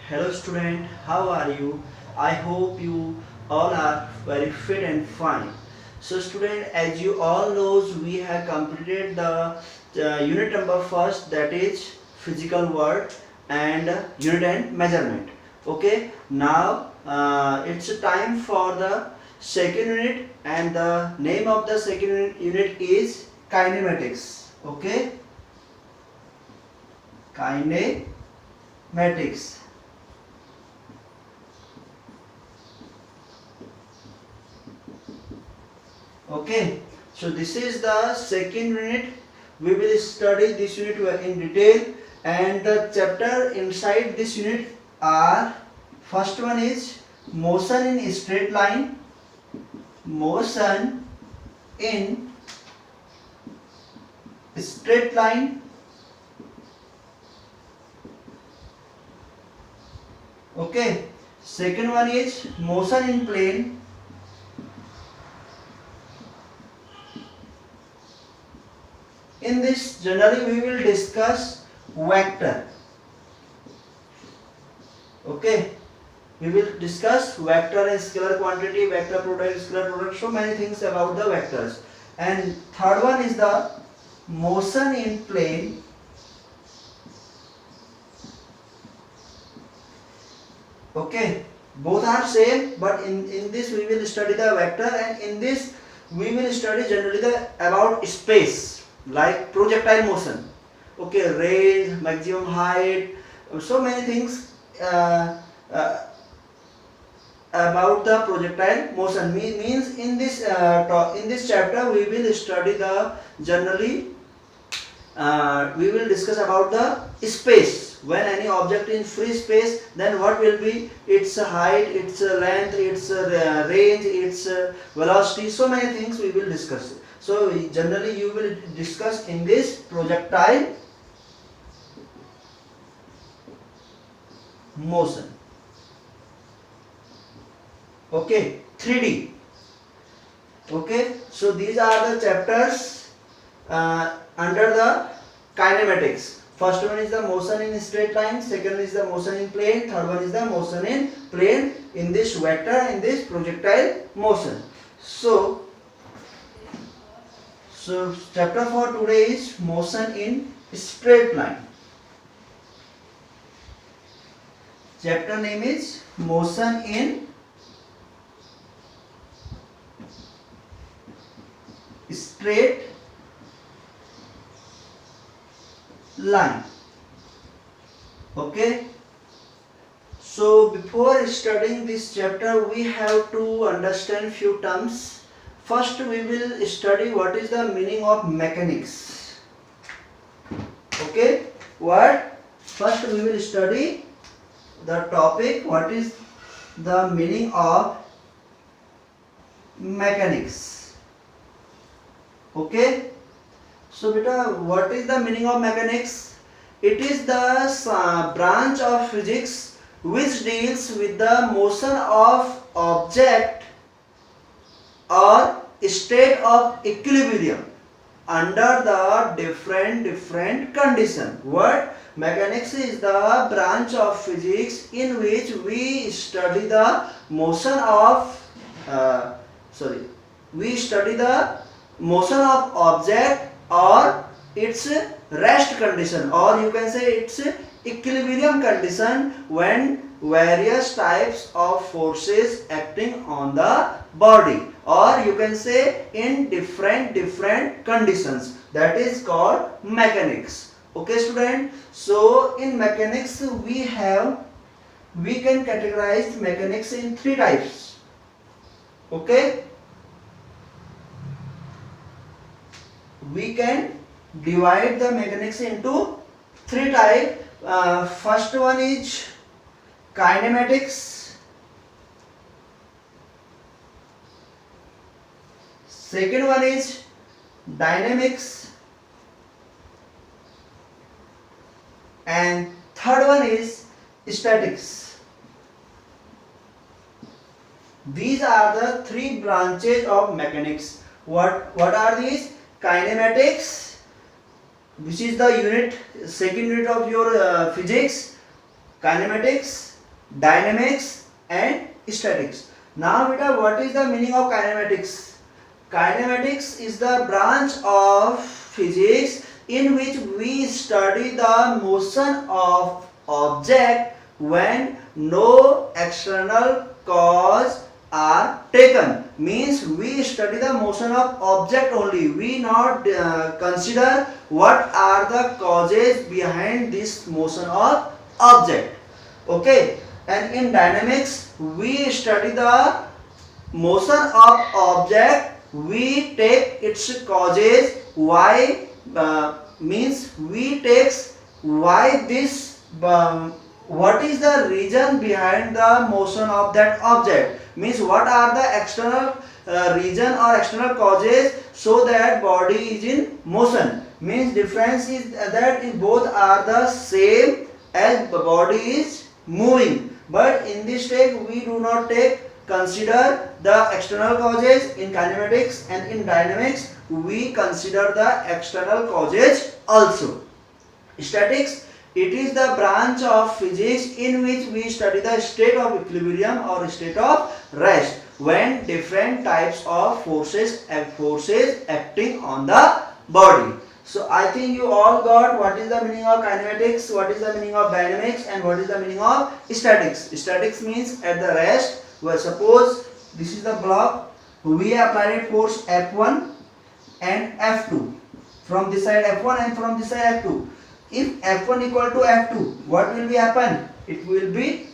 Hello student, how are you? I hope you all are very fit and fine. So student, as you all knows, we have completed the unit number first, that is physical world and unit and measurement. Okay, now it's time for the second unit, and the name of the second unit is kinematics. Okay, kinematics. Okay, so this is the second unit. We will study this unit in detail, and the chapter inside this unit are: first one is motion in straight line, motion in straight line. Okay, second one is motion in plane. In this, generally we will discuss vector. Okay, we will discuss vector and scalar quantity, vector product, scalar product, so many things about the vectors. And third one is the motion in plane. Okay, both are same, but in this we will study the vector, and in this we will study generally the about space, like projectile motion. Okay, range, maximum height, so many things about the projectile motion. Means in this chapter we will study the generally we will discuss about the space. When any object in free space, then what will be its height, its length, its range, its velocity, so many things we will discuss. So generally you will discuss in this projectile motion. Okay, 3D. Okay, so these are the chapters under the kinematics. First one is the motion in straight line, second is the motion in plane, third one is the motion in plane, in this vector, in this projectile motion. So chapter for today is motion in straight line. Chapter name is motion in straight line. Okay, so before studying this chapter we have to understand few terms. First we will study what is the meaning of mechanics. Okay, what? First we will study the topic, what is the meaning of mechanics. Okay, so beta, what is the meaning of mechanics? It is the branch of physics which deals with the motion of object or state of equilibrium under the different condition. What? Mechanics is the branch of physics in which we study the motion of we study the motion of object or its rest condition, or you can say its equilibrium condition, when various types of forces acting on the body, or you can say in different conditions, that is called mechanics. Okay student, so in mechanics we can categorize mechanics in three types. Okay, we can divide the mechanics into three types. First one is kinematics, second one is dynamics, and third one is statics. These are the three branches of mechanics. What are these? Kinematics, which is the second unit of your physics, kinematics, dynamics and statics. Now beta, what is the meaning of kinematics? Kinematics is the branch of physics in which we study the motion of object when no external cause are taken. Means we study the motion of object only. We not consider what are the causes behind this motion of object. Okay. And in dynamics we study the motion of object, we take its causes, why means we takes why this what is the reason behind the motion of that object, means what are the external reason or external causes so that body is in motion. Means difference is that both are the same as the body is moving, but in this step we do not consider the external causes in kinematics, and in dynamics we consider the external causes also. Statics, it is the branch of physics in which we study the state of equilibrium or state of rest when different types of forces acting on the body. So I think you all got what is the meaning of kinematics, what is the meaning of dynamics, and what is the meaning of statics. Statics means at the rest. Well, suppose this is the block, we applied force F1 and F2 from this side F1 and from this side F2. If F1 equal to F2, what will be happen? It will be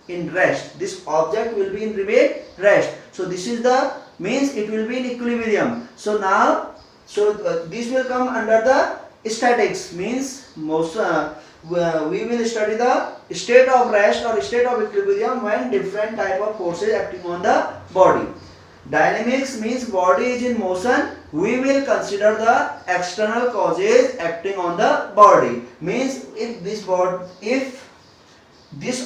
in rest. This object will be in rest. So this is the means it will be in equilibrium. So now this will come under the statics, means most we will study the state of rest or state of equilibrium when different type of forces acting on the body. Dynamics means body is in motion, we will consider the external causes acting on the body. Means if this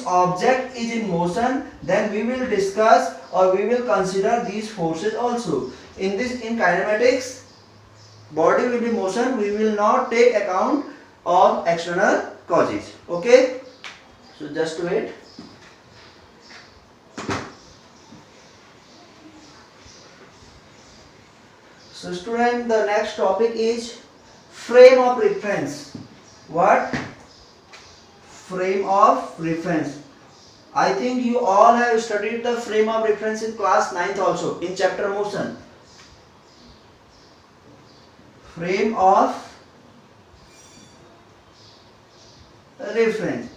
object is in motion, then we will discuss or we will consider these forces also. In kinematics, body will be motion, we will not take account of external causes. Okay, so just wait. So student, the next topic is frame of reference. What? Frame of reference. I think you all have studied the frame of reference in class 9th also, in chapter motion. Frame of reference.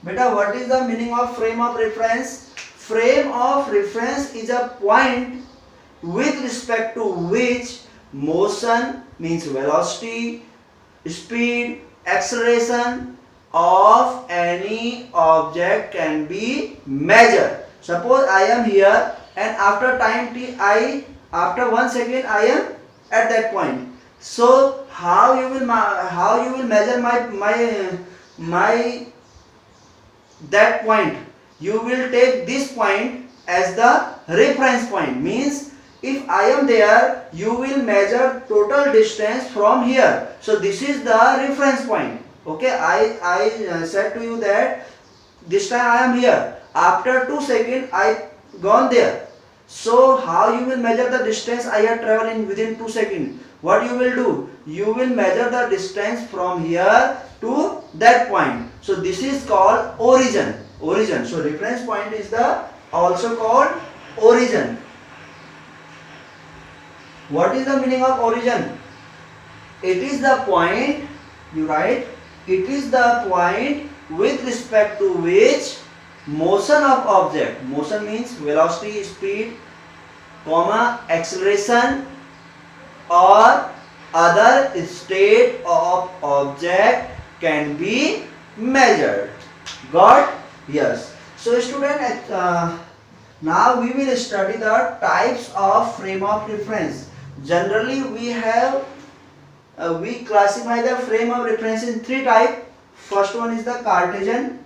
Beta, what is the meaning of frame of reference? Frame of reference is a point with respect to which motion means velocity, speed, acceleration of any object can be measured. Suppose I am here and after time t, after 1 second I am at that point. So how you will measure my that point? You will take this point as the reference point. Means if I am there, you will measure total distance from here. So this is the reference point. Okay, I said to you that this time I am here. After 2 seconds I gone there. So how you will measure the distance I have traveled in within 2 seconds? What you will do? You will measure the distance from here to that point. So this is called origin. Origin. So reference point is also called origin. What is the meaning of origin? It is the point, you write, it is the point with respect to which motion of object, motion means velocity, speed, comma, acceleration or other state of object can be measured. Got? Yes. So student, now we will study the types of frame of reference. Generally we classify the frame of reference in 3 types. First one is the Cartesian.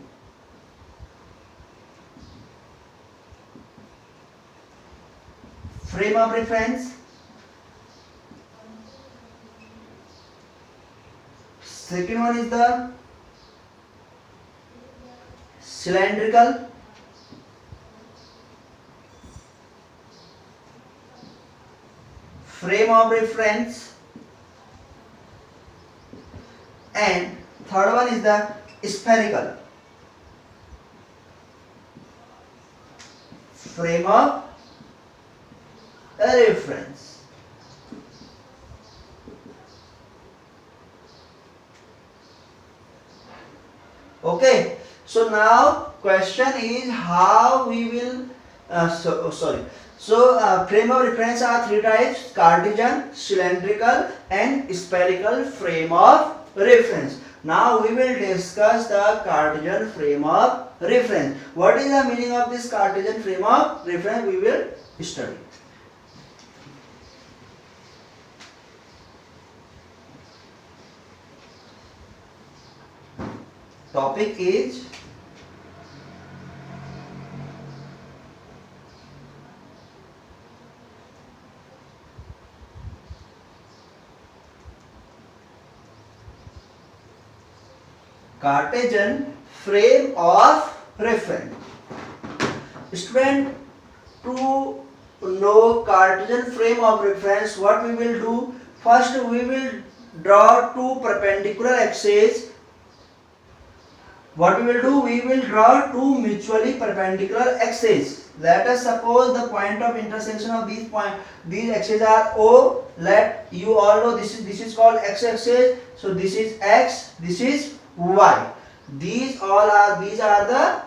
Frame of reference. Second one is the cylindrical. frame of reference, and third one is the spherical frame of reference. Okay, so now question is how we will frame of reference are three types: Cartesian, cylindrical, and spherical frame of reference. Now we will discuss the Cartesian frame of reference. What is the meaning of this Cartesian frame of reference? We will study. Topic is Cartesian frame of reference. Student, to know Cartesian frame of reference, what we will do? First we will draw two perpendicular axes. What we will do? We will draw two mutually perpendicular axes. Let us suppose the point of intersection of these axes are O. Let you all know this is called x-axis. So this is x, this is y. These are the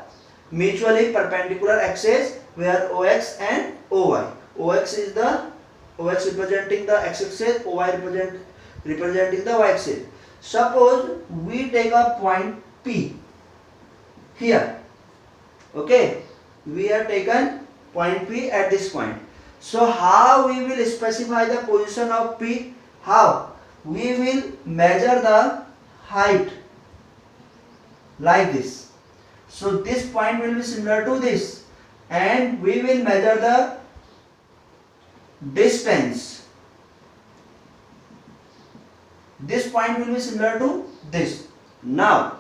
mutually perpendicular axes where OX and OY. OX representing the x-axis, OY representing the y-axis. Suppose we take a point P here. Okay, we have taken point P at this point. So how we will specify the position of P? How? We will measure the height like this. So this point will be similar to this, and we will measure the distance. This point will be similar to this. Now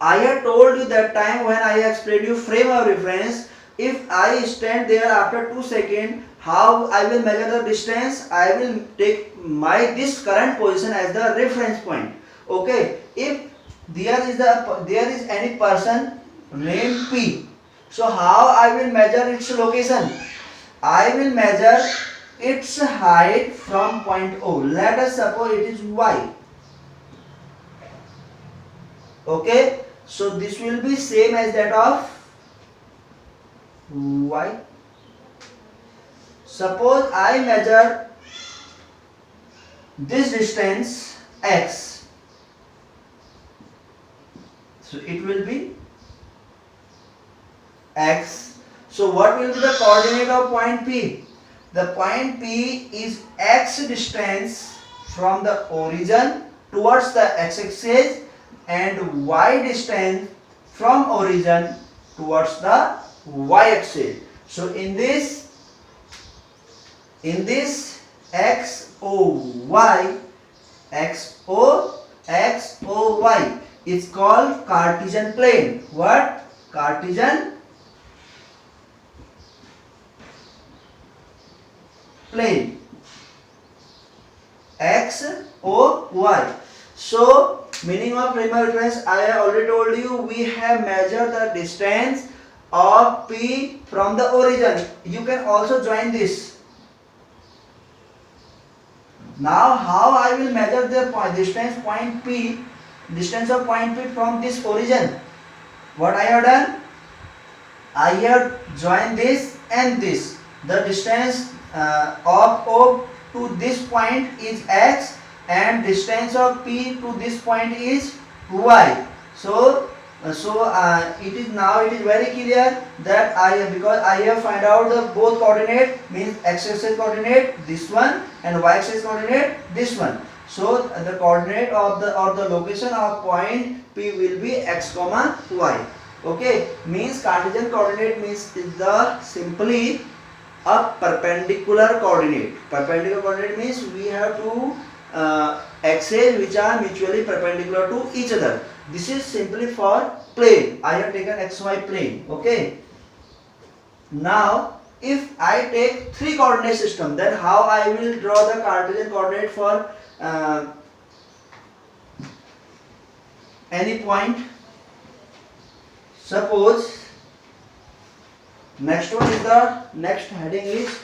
I have told you that time when I explained you frame of reference, if I stand there after 2 seconds, how I will measure the distance? I will take this current position as the reference point. Okay, if there is any person named P, so how I will measure its location? I will measure its height from point O. Let us suppose it is Y. Okay, so this will be same as that of Y. Suppose I measure this distance X, so it will be X. So what will be the coordinate of point P? The point P is X distance from the origin towards the x-axis and Y distance from origin towards the y-axis. So in this XOY is called Cartesian plane. What? Cartesian plane. XOY. So meaning of frame of reference, I have already told you, we have measured the distance of P from the origin. You can also join this. Now how I will measure the distance of point P from this origin? What I have done? I have joined this and this. The distance of O to this point is X, and distance of P to this point is Y. So it is very clear that because I have find out the both coordinate, means x-axis coordinate this one and y-axis coordinate this one. So the coordinate of the location of point P will be x, y. Okay, means Cartesian coordinate means is the simply a perpendicular coordinate. Perpendicular coordinate means we have two axes which are mutually perpendicular to each other. This is simply for plane. I have taken xy plane. Okay. Now if I take three coordinate system, then how I will draw the Cartesian coordinate for any point? Suppose next heading is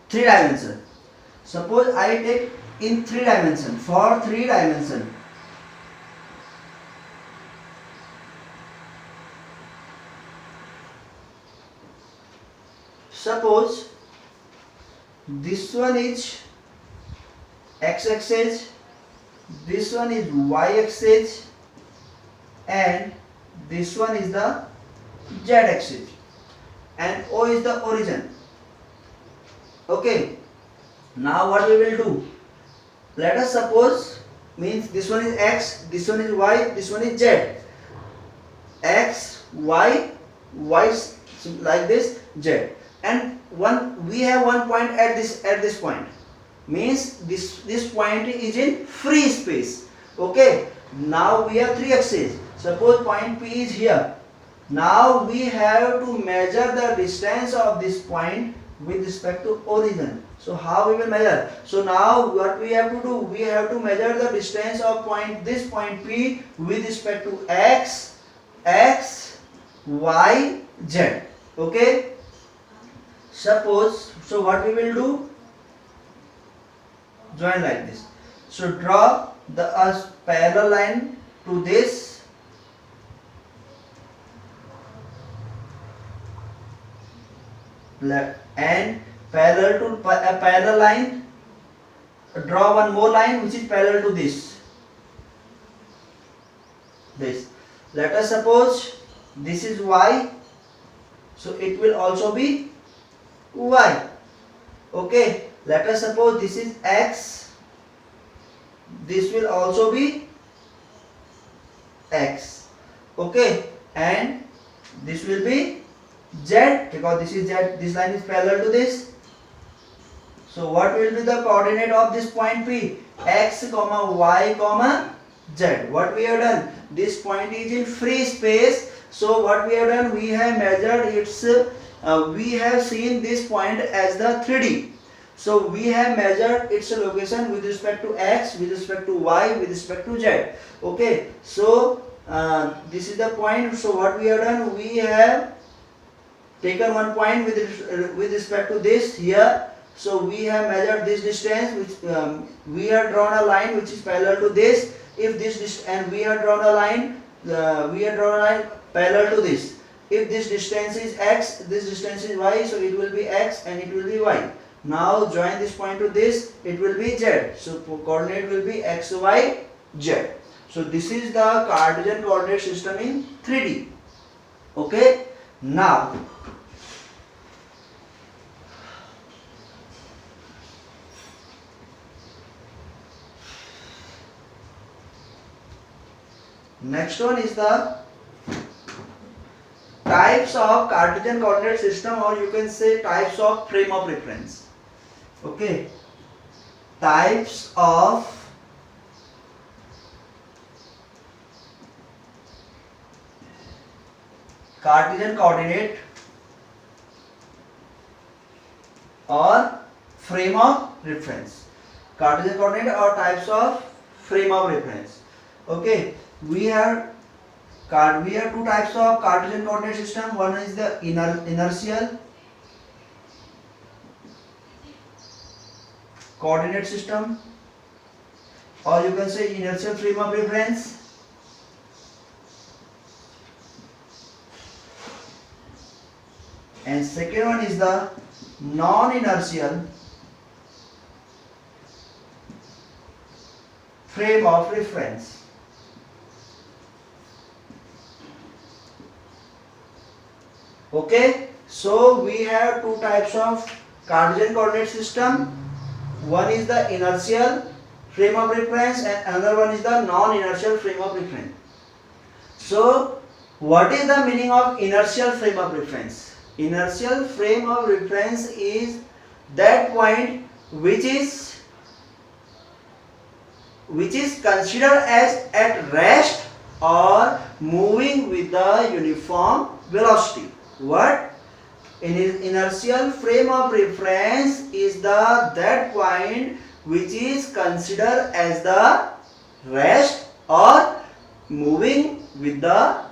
three dimension. Suppose I take in three dimension, for three dimension. Suppose this one is x-axis, this one is y-axis, and this one is the z-axis, and O is the origin. Okay, now what we will do? Let us suppose, means this one is x, this one is y, this one is z. X, y, like this, z. And we have one point at this point, means this point is in free space. Okay, now we have three axes. Suppose point P is here. Now we have to measure the distance of this point with respect to origin. So how we will measure? So now what we have to do? We have to measure the distance of this point P with respect to x, y, z. Okay. Suppose, so what we will do? Join like this. So draw the parallel line to this. And parallel to a parallel line, draw one more line which is parallel to this. Let us suppose this is y, so it will also be y. Okay, let us suppose this is x, this will also be x. Okay, and this will be z, because this is z, this line is parallel to this. So what will be the coordinate of this point P? X, y, z. What we have done? This point is in free space. So what we have done? We have measured its. We have seen this point as the 3D. So we have measured its location with respect to x, with respect to y, with respect to z. Okay. So this is the point. So what we have done? We have taken one point with respect to this here. So we have measured this distance, which we have drawn a line which is parallel to this. If this and we have drawn a line, parallel to this. If this distance is x, this distance is y, so it will be x and it will be y. Now join this point to this, it will be z. So coordinate will be x, y, z. So this is the Cartesian coordinate system in 3D. Okay. Now next one is the types of Cartesian coordinate system, or you can say types of frame of reference. Okay, types of Cartesian coordinate or frame of reference. Cartesian coordinate or types of frame of reference. Okay, we have two types of Cartesian coordinate system. One is the inertial coordinate system, or you can say inertial frame of reference. And second one is the non-inertial frame of reference. Okay, so we have two types of Cartesian coordinate system. One is the inertial frame of reference and another one is the non-inertial frame of reference. So what is the meaning of inertial frame of reference? Inertial frame of reference is that point which is considered as at rest or moving with the uniform velocity. What? Inertial frame of reference is that point which is considered as the rest or moving with the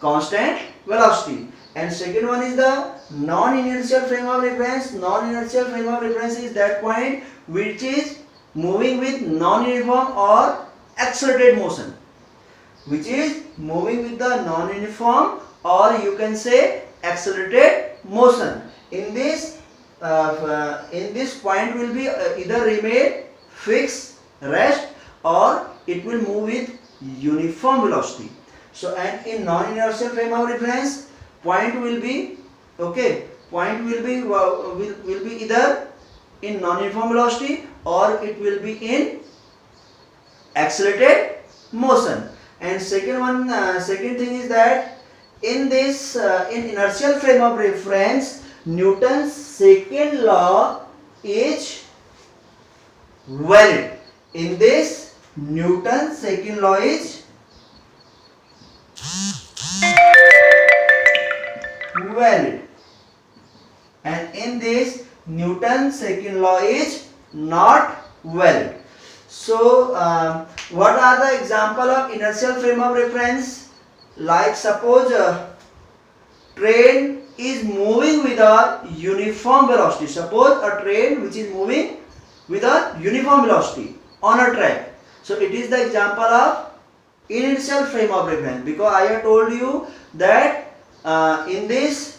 constant velocity. And second one is the non-inertial frame of reference. Non-inertial frame of reference is that point which is moving with non-uniform or accelerated motion, which is moving with the non-uniform or you can say accelerated motion. In this point will be either remain fixed, rest, or it will move with uniform velocity. So and in non-inertial frame of reference, point will be either in non-uniform velocity or it will be in accelerated motion. And second thing is that in this in inertial frame of reference, Newton's second law is valid. In this, Newton's second law is valid, and in this, Newton's second law is not valid. So what are the example of inertial frame of reference? Like suppose a train is moving with a uniform velocity. Suppose a train which is moving with a uniform velocity on a track. So it is the example of inertial frame of reference, because I have told you that in this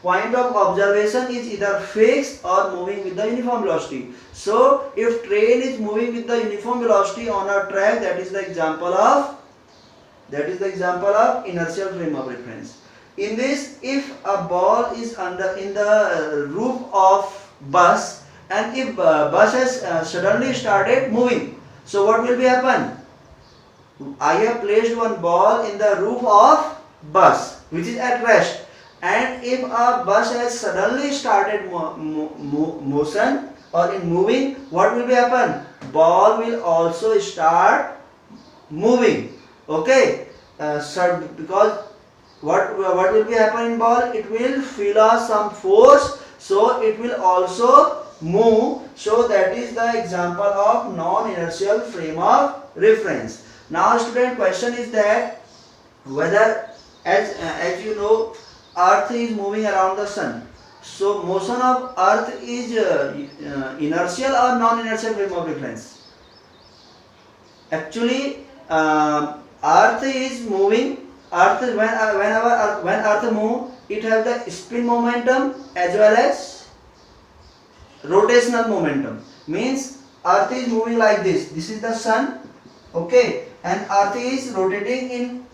point of observation is either fixed or moving with the uniform velocity. So if train is moving with the uniform velocity on a track, that is the example of inertial frame of reference. In this, if a ball is in the roof of bus, and if bus has suddenly started moving, so what will be happen? I have placed one ball in the roof of bus which is at rest, and if a bus has suddenly started motion or in moving, what will be happen? Ball will also start moving. Okay, so because what will be happen in ball? It will feel some force, so it will also move. So that is the example of non-inertial frame of reference. Now student, question is that whether as you know, earth is moving around the sun, so motion of earth is inertial or non-inertial frame of reference? Actually earth is moving. Earth, when earth move, it has the spin momentum as well as rotational momentum. Means earth is moving like this. This is the sun, okay, and earth is rotating in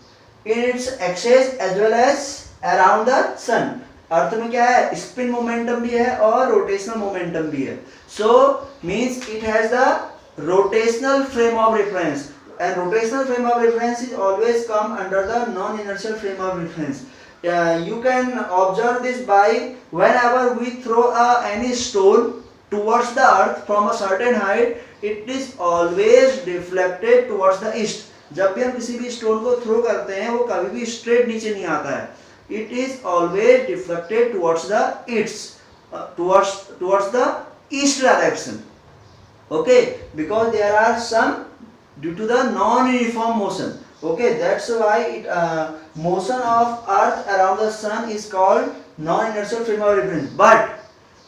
its axis as well as around the sun. अर्थ में क्या है? Spin momentum भी है और rotational momentum भी है. So means it has the rotational frame of reference, and rotational frame of reference is always come under the non-inertial frame of reference. You can observe this by whenever we throw any stone towards the earth from a certain height, it is always deflected towards the east. जब भी हम किसी भी stone को throw करते हैं वो कभी भी स्ट्रेट नीचे नहीं आता है. It is always deflected towards the east, towards the east direction. Okay, because there are some due to the non-uniform motion. Okay, that's why motion of earth around the sun is called non-inertial frame of reference. But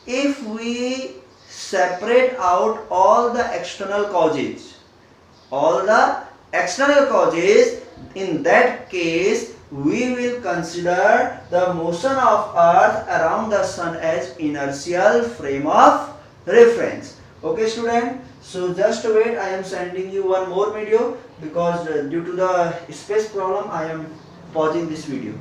if we separate out all the external causes, in that case we will consider the motion of earth around the sun as inertial frame of reference. Okay student, so just wait, I am sending you one more video, because due to the space problem I am pausing this video.